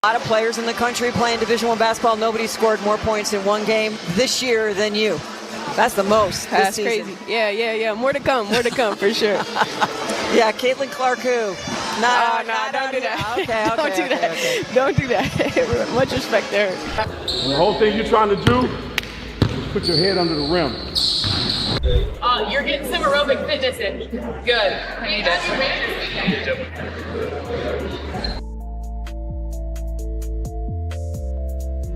A lot of players in the country playing Division I basketball. Nobody scored more points in one game this year than you. That's the most. That's crazy. Yeah. More to come for sure. Yeah, Caitlin Clark who? No, don't do that. Okay. Don't do that. Much respect there. And the whole thing you're trying to do is put your head under the rim. You're getting some aerobic fitness in. Good. I need it.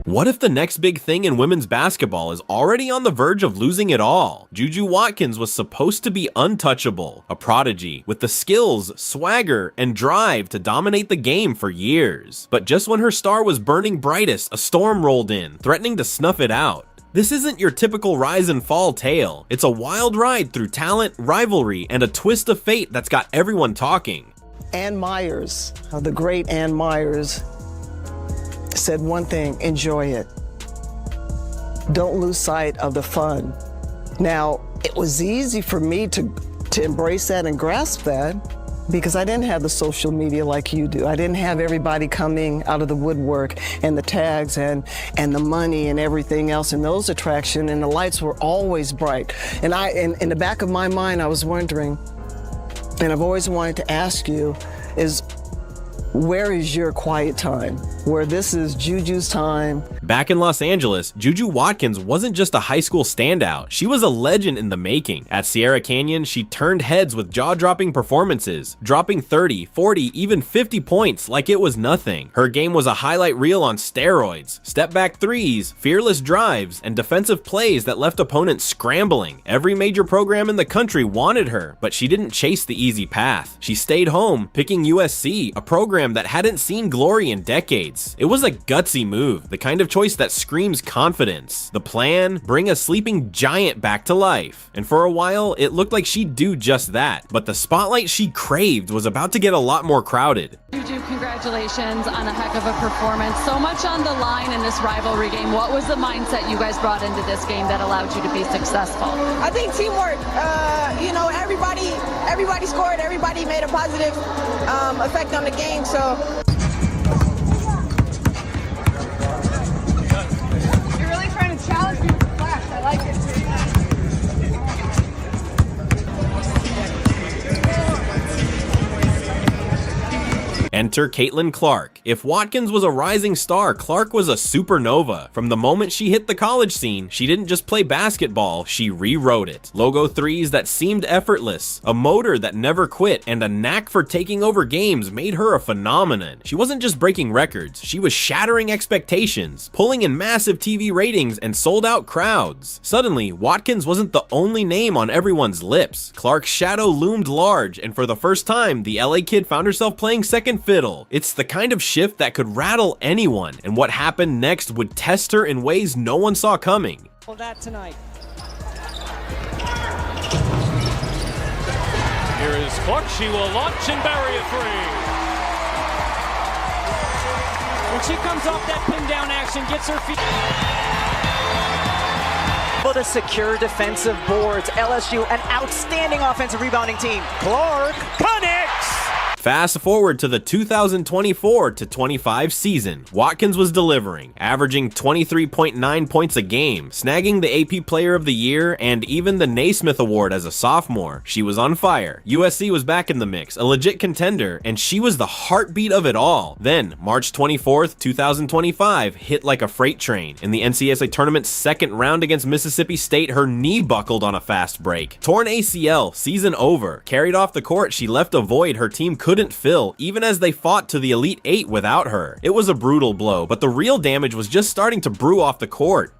What if the next big thing in women's basketball is already on the verge of losing it all? Juju Watkins was supposed to be untouchable, a prodigy, with the skills, swagger, and drive to dominate the game for years. But just when her star was burning brightest, a storm rolled in, threatening to snuff it out. This isn't your typical rise and fall tale. It's a wild ride through talent, rivalry, and a twist of fate that's got everyone talking. Ann Myers, the great Ann Myers, said one thing: enjoy it. Don't lose sight of the fun. Now, it was easy for me to embrace that and grasp that because I didn't have the social media like you do. I didn't have everybody coming out of the woodwork and the tags and the money and everything else and those attractions, and the lights were always bright. And in the back of my mind, I was wondering, and I've always wanted to ask you, is where is your quiet time? Where this is Juju's time. Back in Los Angeles, Juju Watkins wasn't just a high school standout, she was a legend in the making. At Sierra Canyon, she turned heads with jaw-dropping performances, dropping 30, 40, even 50 points like it was nothing. Her game was a highlight reel on steroids, step-back threes, fearless drives, and defensive plays that left opponents scrambling. Every major program in the country wanted her, but she didn't chase the easy path. She stayed home, picking USC, a program that hadn't seen glory in decades. It was a gutsy move, the kind of choice that screams confidence. The plan? Bring a sleeping giant back to life. And for a while, it looked like she'd do just that. But the spotlight she craved was about to get a lot more crowded. Juju, congratulations on a heck of a performance. So much on the line in this rivalry game. What was the mindset you guys brought into this game that allowed you to be successful? I think teamwork. Everybody scored. Everybody made a positive effect on the game. So. You're really trying to challenge me with the flash. I like it. Enter Caitlin Clark. If Watkins was a rising star, Clark was a supernova. From the moment she hit the college scene, she didn't just play basketball, she rewrote it. Logo threes that seemed effortless, a motor that never quit, and a knack for taking over games made her a phenomenon. She wasn't just breaking records, she was shattering expectations, pulling in massive TV ratings and sold-out crowds. Suddenly, Watkins wasn't the only name on everyone's lips. Clark's shadow loomed large, and for the first time, the LA kid found herself playing second fiddle. It's the kind of shift that could rattle anyone, and what happened next would test her in ways no one saw coming. Well, that tonight. Here is Clark. She will launch and bury a three. When she comes off that pin down action, gets her feet. Able to secure defensive boards. LSU, an outstanding offensive rebounding team. Clark connects. Fast forward to the 2024-25 season, Watkins was delivering, averaging 23.9 points a game, snagging the AP Player of the Year and even the Naismith Award as a sophomore. She was on fire. USC was back in the mix, a legit contender, and she was the heartbeat of it all. Then, March 24th, 2025 hit like a freight train. In the NCAA tournament's second round against Mississippi State, her knee buckled on a fast break. Torn ACL, season over. Carried off the court, she left a void her team couldn't fill, even as they fought to the Elite Eight without her. It was a brutal blow, but the real damage was just starting to brew off the court.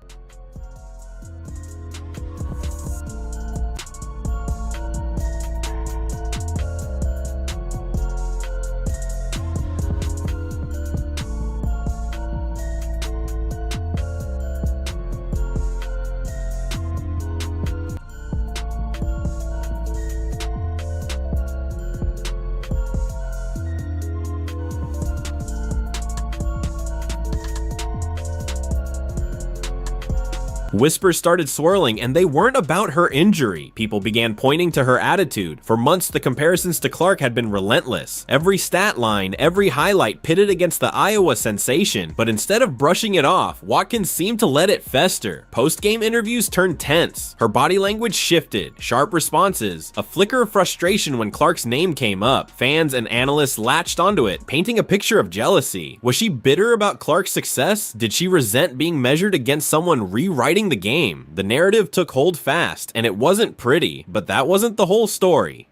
Whispers started swirling, and they weren't about her injury. People began pointing to her attitude. For months, the comparisons to Clark had been relentless. Every stat line, every highlight pitted against the Iowa sensation, but instead of brushing it off, Watkins seemed to let it fester. Post-game interviews turned tense. Her body language shifted, sharp responses, a flicker of frustration when Clark's name came up. Fans and analysts latched onto it, painting a picture of jealousy. Was she bitter about Clark's success? Did she resent being measured against someone rewriting the game? The narrative took hold fast, and it wasn't pretty, but that wasn't the whole story.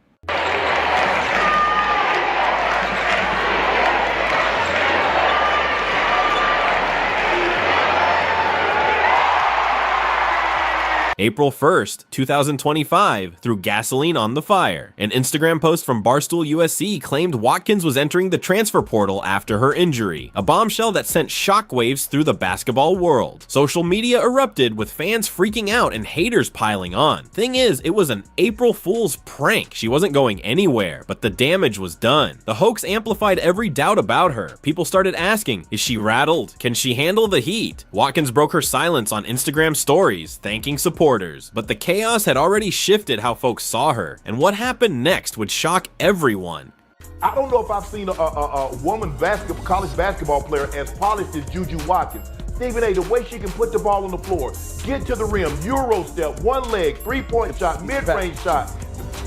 April 1st, 2025, threw gasoline on the fire. An Instagram post from Barstool USC claimed Watkins was entering the transfer portal after her injury, a bombshell that sent shockwaves through the basketball world. Social media erupted with fans freaking out and haters piling on. Thing is, it was an April Fool's prank. She wasn't going anywhere, but the damage was done. The hoax amplified every doubt about her. People started asking, is she rattled? Can she handle the heat? Watkins broke her silence on Instagram stories, thanking supporters. But the chaos had already shifted how folks saw her, and what happened next would shock everyone. I don't know if I've seen a woman college basketball player as polished as Juju Watkins. Stephen A., the way she can put the ball on the floor, get to the rim, Euro step, one leg, three-point shot, mid-range shot,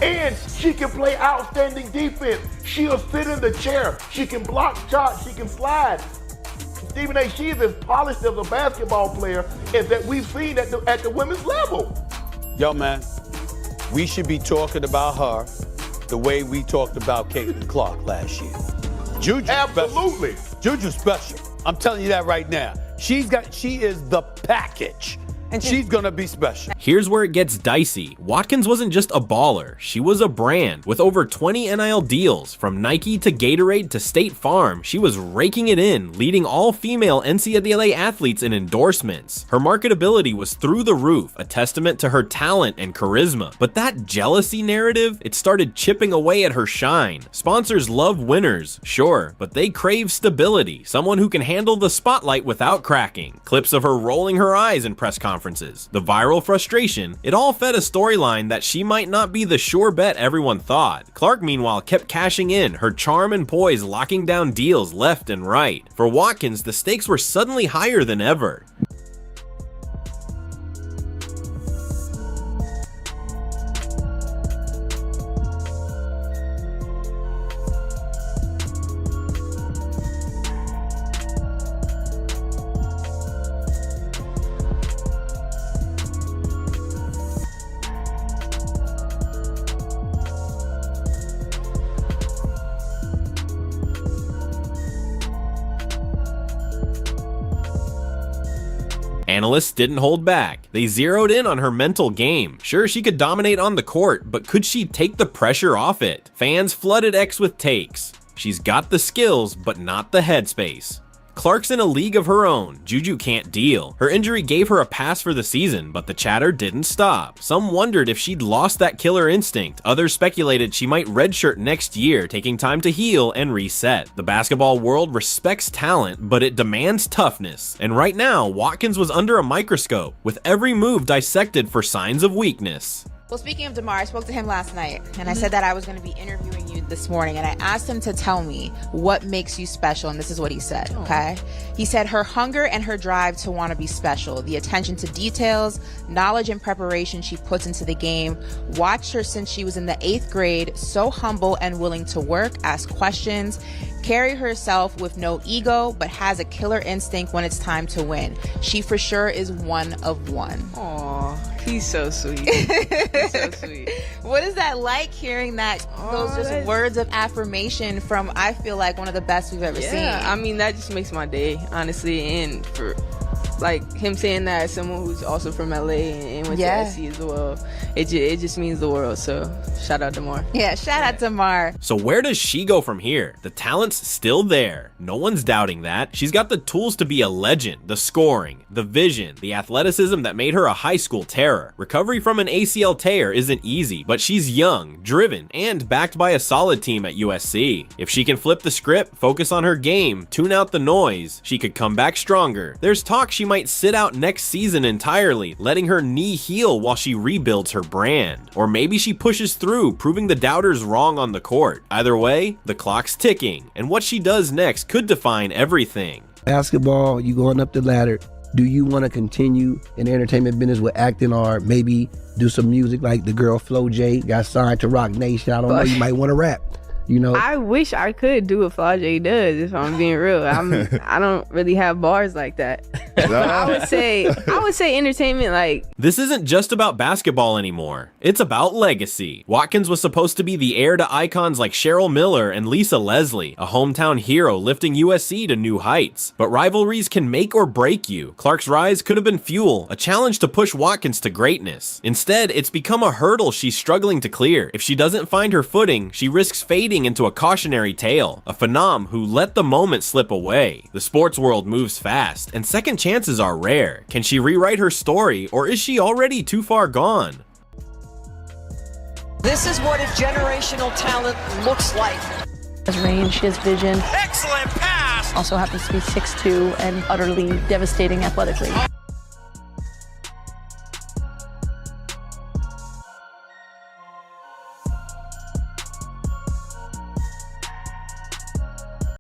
and she can play outstanding defense. She'll sit in the chair. She can block shots. She can slide. Stephen A., she is as polished as a basketball player as that we've seen at the women's level. Yo, man, we should be talking about her the way we talked about Caitlin Clark last year. Juju, absolutely. Special. Juju's special. I'm telling you that right now. She is the package. And she's gonna be special. Here's where it gets dicey. Watkins wasn't just a baller, she was a brand. With over 20 NIL deals, from Nike to Gatorade to State Farm, she was raking it in, leading all female NCAA athletes in endorsements. Her marketability was through the roof, a testament to her talent and charisma. But that jealousy narrative, it started chipping away at her shine. Sponsors love winners, sure, but they crave stability, someone who can handle the spotlight without cracking. Clips of her rolling her eyes in press conferences, the viral frustration, it all fed a storyline that she might not be the sure bet everyone thought. Clark, meanwhile, kept cashing in, her charm and poise locking down deals left and right. For Watkins, the stakes were suddenly higher than ever. Analysts didn't hold back. They zeroed in on her mental game. Sure, she could dominate on the court, but could she take the pressure off it? Fans flooded X with takes. She's got the skills, but not the headspace. Clark's in a league of her own. Juju can't deal. Her injury gave her a pass for the season, but the chatter didn't stop. Some wondered if she'd lost that killer instinct. Others speculated she might redshirt next year, taking time to heal and reset. The basketball world respects talent, but it demands toughness. And right now, Watkins was under a microscope, with every move dissected for signs of weakness. Well, speaking of DeMar, I spoke to him last night, and I said that I was going to be interviewing you this morning, and I asked him to tell me what makes you special, and this is what he said, okay? He said her hunger and her drive to want to be special, the attention to details, knowledge and preparation she puts into the game. Watched her since she was in the 8th grade, so humble and willing to work, ask questions, carry herself with no ego, but has a killer instinct when it's time to win. She for sure is one of one. Aw, he's so sweet. He's so sweet. What is that like, hearing that, those just words of affirmation from, I feel like, one of the best we've ever seen? Yeah, I mean, that just makes my day, honestly. And for like him saying that as someone who's also from LA and went to SC as well, it just means the world. So shout out DeMar. Yeah, shout out DeMar. So where does she go from here? The talent's still there. No one's doubting that. She's got the tools to be a legend, the scoring, the vision, the athleticism that made her a high school terror. Recovery from an ACL tear isn't easy, but she's young, driven, and backed by a solid team at USC. If she can flip the script, focus on her game, tune out the noise, she could come back stronger. There's talk she might sit out next season entirely, letting her knee heal while she rebuilds her brand. Or maybe she pushes through, proving the doubters wrong on the court. Either way, the clock's ticking, and what she does next could define everything. Basketball, you going up the ladder. Do you want to continue in the entertainment business with acting, or maybe do some music like the girl Flo J got signed to Rock Nation? I don't know, you might want to rap. You know, I wish I could do what Flau'jae does, if I'm being real. I don't really have bars like that. But I would say entertainment, like. This isn't just about basketball anymore. It's about legacy. Watkins was supposed to be the heir to icons like Cheryl Miller and Lisa Leslie, a hometown hero lifting USC to new heights. But rivalries can make or break you. Clark's rise could have been fuel, a challenge to push Watkins to greatness. Instead, it's become a hurdle she's struggling to clear. If she doesn't find her footing, she risks fading into a cautionary tale, a phenom who let the moment slip away. The sports world moves fast, and second chances are rare. Can she rewrite her story, or is she already too far gone? This is what a generational talent looks like. Has range, she has vision. Excellent pass! Also happens to be 6'2" and utterly devastating athletically.